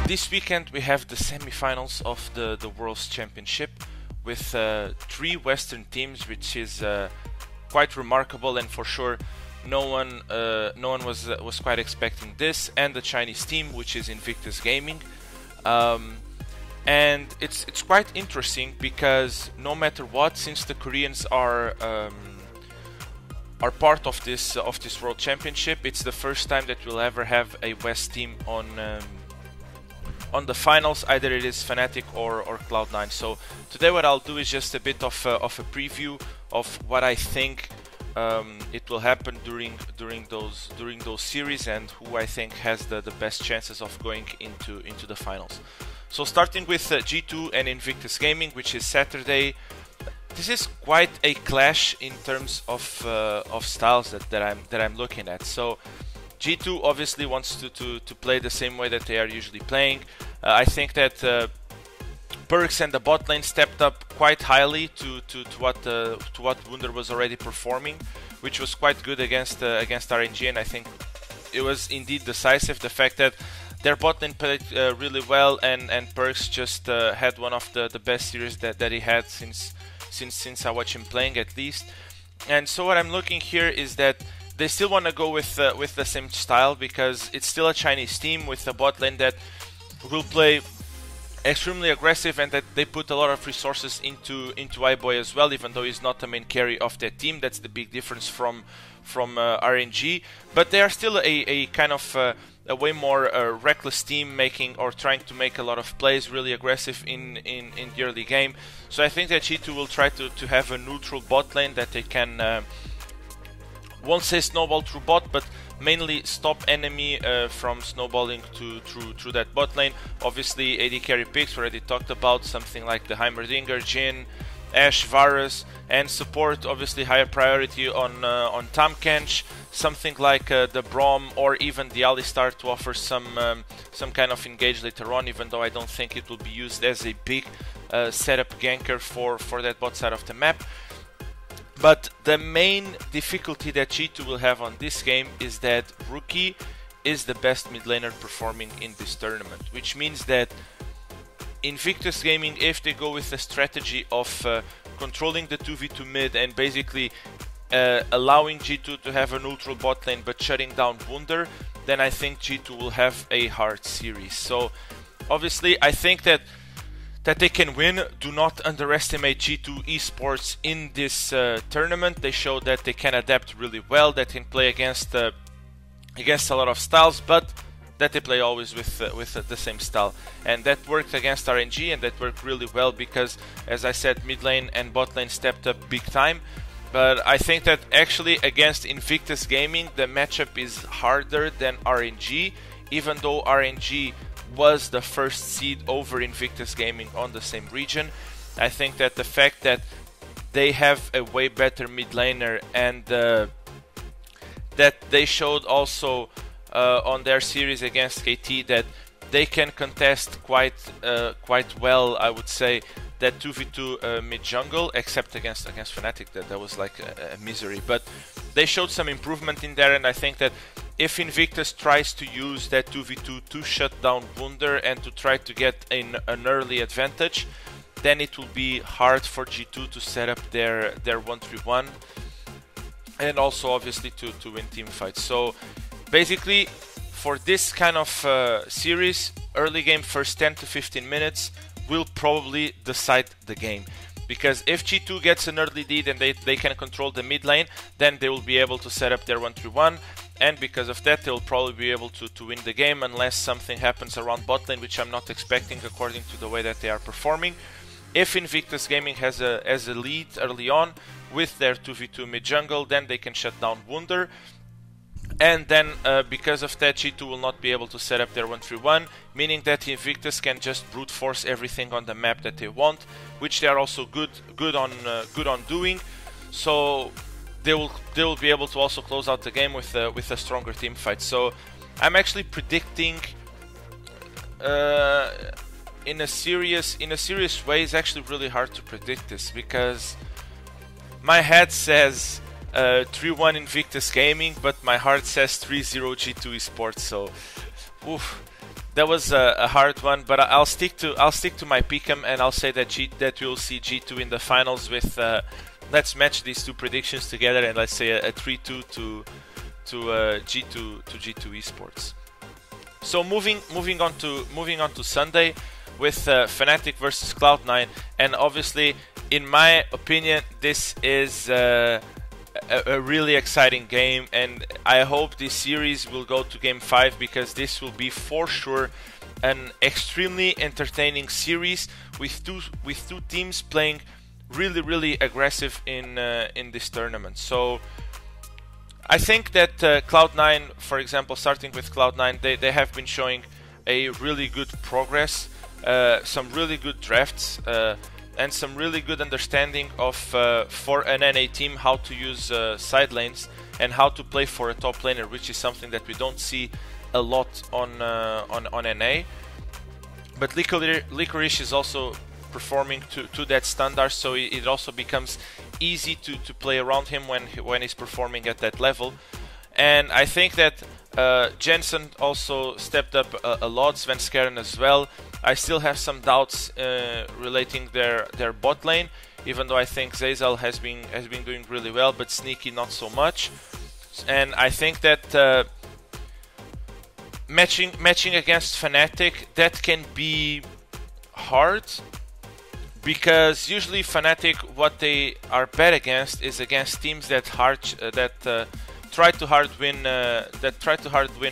This weekend we have the semi-finals of the World's Championship with 3 Western teams, which is quite remarkable, and for sure no one was quite expecting this, and the Chinese team, which is Invictus Gaming. And it's quite interesting because no matter what, since the Koreans are part of this World Championship, it's the first time that we'll ever have a West team on the finals. Either it is Fnatic or Cloud9. So today what I'll do is just a bit of a preview of what I think it will happen during those series, and who I think has the best chances of going into the finals. So starting with G2 and Invictus Gaming, which is Saturday. This is quite a clash in terms of styles that I'm looking at. So G2 obviously wants to play the same way that they are usually playing. I think that Perkz and the bot lane stepped up quite highly to what Wunder was already performing, which was quite good against RNG, and I think it was indeed decisive. The fact that their bot lane played really well, and Perkz just had one of the best series that he had since I watched him playing, at least. And so what I'm looking here is that they still want to go with the same style, because it's still a Chinese team with a bot lane that will play extremely aggressive, and that they put a lot of resources into iBoy as well, even though he's not the main carry of that team. That's the big difference from RNG, but they are still a kind of a way more reckless team, trying to make a lot of plays, really aggressive in the early game. So I think that G2 will try to have a neutral bot lane that they can won't say snowball through bot, but mainly stop enemy from snowballing through that bot lane. Obviously AD carry picks we already talked about, something like the Heimerdinger, Jhin, Ashe, Varus, and support obviously higher priority on Tahm-Kench, something like the Braum or even the Alistar to offer some kind of engage later on, even though I don't think it will be used as a big setup ganker for that bot side of the map. But the main difficulty that G2 will have on this game is that Rookie is the best mid laner performing in this tournament, which means that Invictus Gaming, if they go with a strategy of controlling the 2v2 mid and basically allowing G2 to have a neutral bot lane but shutting down Wunder, then I think G2 will have a hard series. So obviously I think that they can win. Do not underestimate G2 Esports in this tournament. They showed that they can adapt really well, that can play against a lot of styles, but that they play always with the same style. And that worked against RNG, and that worked really well because, as I said, mid lane and bot lane stepped up big time. But I think that actually against Invictus Gaming, the matchup is harder than RNG, even though RNG was the first seed over Invictus Gaming on the same region. I think that the fact that they have a way better mid laner, and that they showed also on their series against KT that they can contest quite well, I would say, that 2v2 mid jungle, except against Fnatic, that was like a misery. But they showed some improvement in there, and I think that if Invictus tries to use that 2v2 to shut down Wunder and to try to get an early advantage, then it will be hard for G2 to set up their 1-3-1, and also obviously to win team fights. So basically for this kind of series, early game, first 10 to 15 minutes will probably decide the game. Because if G2 gets an early lead and they can control the mid lane, then they will be able to set up their 1-3-1, and because of that they'll probably be able to win the game, unless something happens around bot lane, which I'm not expecting according to the way that they are performing. If Invictus Gaming has a lead early on with their 2v2 mid jungle, then they can shut down Wunder. And then because of that, G2 will not be able to set up their 1-3-1, meaning that Invictus can just brute force everything on the map that they want, which they are also good on doing. So they will be able to also close out the game with a stronger team fight. So I'm actually predicting in a serious way. It's actually really hard to predict this, because my head says 3-1 Invictus Gaming, but my heart says 3-0 G2 Esports. So, that was a hard one, but I'll stick to my pick'em, and I'll say that you'll see G2 in the finals with. Let's match these two predictions together, and let's say a 3-2 to G2 Esports. So moving on to Sunday with Fnatic versus Cloud9, and obviously, in my opinion, this is a really exciting game, and I hope this series will go to Game 5, because this will be for sure an extremely entertaining series with two teams playing really aggressive in this tournament. So I think that Cloud9, for example, starting with Cloud9, they have been showing a really good progress, some really good drafts, and some really good understanding of for an NA team how to use side lanes and how to play for a top laner, which is something that we don't see a lot on NA. But Licorice is also performing to that standard, so it also becomes easy to play around him when he's performing at that level. And I think that Jensen also stepped up a lot, Svenskeren as well. I still have some doubts relating their bot lane, even though I think Zeyzal has been doing really well, but Sneaky not so much. And I think that matching against Fnatic, that can be hard, because usually Fnatic, what they are bad against is against teams that try to hard win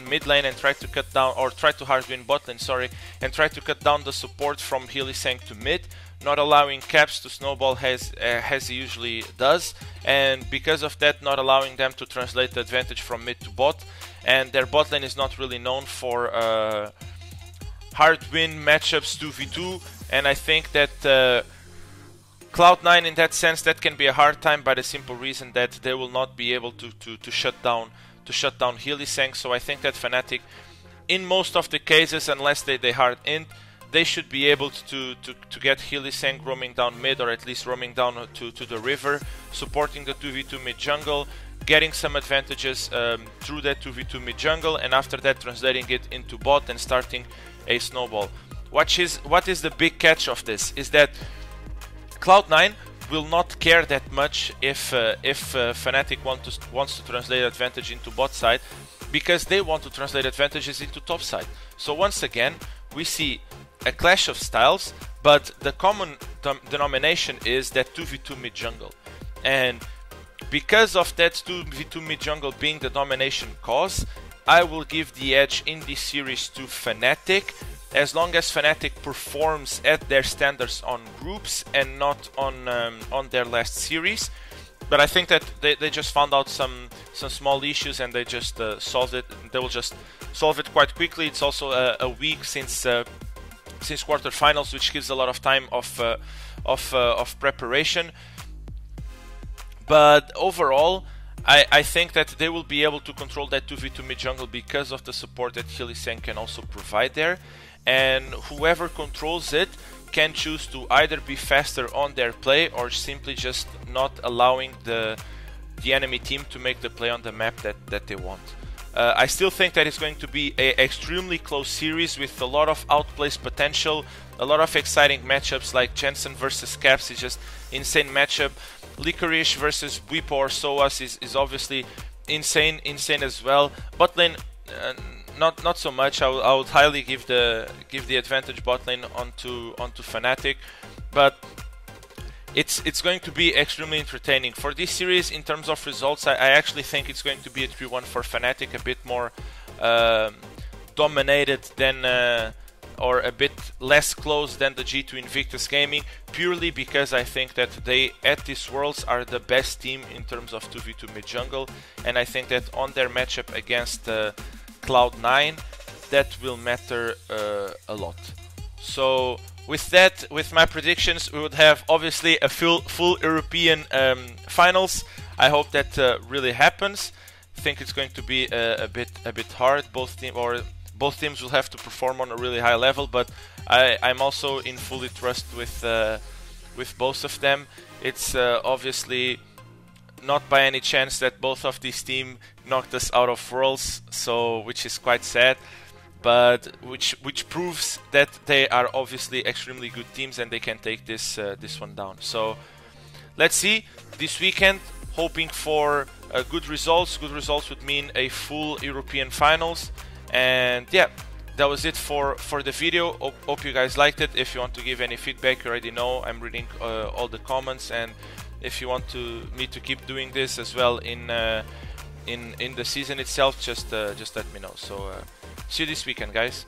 mid lane and try to cut down, or try to hard win bot lane, sorry, and try to cut down the support from Hylissang to mid, not allowing caps to snowball as he usually does, and because of that, not allowing them to translate the advantage from mid to bot. And their bot lane is not really known for hard win matchups 2v2, and I think that Cloud9 in that sense, that can be a hard time, by the simple reason that they will not be able to shut down Hylissang. So I think that Fnatic, in most of the cases, unless they hard int, they should be able to get Hylissang roaming down mid, or at least roaming down to the river, supporting the 2v2 mid jungle, getting some advantages through that 2v2 mid jungle, and after that translating it into bot and starting a snowball. What is the big catch of this is that Cloud9 will not care that much if Fnatic wants to translate advantage into bot side, because they want to translate advantages into top side. So once again, we see a clash of styles, but the common denomination is that 2v2 mid jungle. And because of that 2v2 mid jungle being the domination cause, I will give the edge in this series to Fnatic, as long as Fnatic performs at their standards on groups and not on their last series. But I think that they just found out some small issues, and they just solved it. They will just solve it quite quickly. It's also a week since quarterfinals, which gives a lot of time of preparation. But overall, I think that they will be able to control that 2v2 mid jungle because of the support that Hylissang can also provide there. And whoever controls it can choose to either be faster on their play, or simply just not allowing the enemy team to make the play on the map that they want. I still think that it's going to be an extremely close series with a lot of outplays potential, a lot of exciting matchups, like Jensen versus Caps is just insane matchup. Licorice versus Bwipo or Soas is obviously insane as well. Bot lane, not so much. I would highly give the advantage bot lane onto Fnatic, but it's going to be extremely entertaining for this series. In terms of results, I actually think it's going to be a 3-1 for Fnatic, a bit more dominated than or a bit less close than the G2 Invictus Gaming, purely because I think that they at this Worlds are the best team in terms of 2v2 mid jungle, and I think that on their matchup against Cloud9, that will matter a lot. So with that, with my predictions, we would have obviously a full European finals. I hope that really happens. I think it's going to be a bit hard. Both teams will have to perform on a really high level, but I'm also in fully trust with both of them. It's obviously not by any chance that both of these teams knocked us out of Worlds, so which is quite sad. but which proves that they are obviously extremely good teams and they can take this this one down. So let's see this weekend. Hoping for good results. Good results would mean a full European finals. And yeah, that was it for the video. Hope you guys liked it. If you want to give any feedback, you already know I'm reading all the comments. And if you want me to keep doing this as well in the season itself, just let me know. So see you this weekend, guys.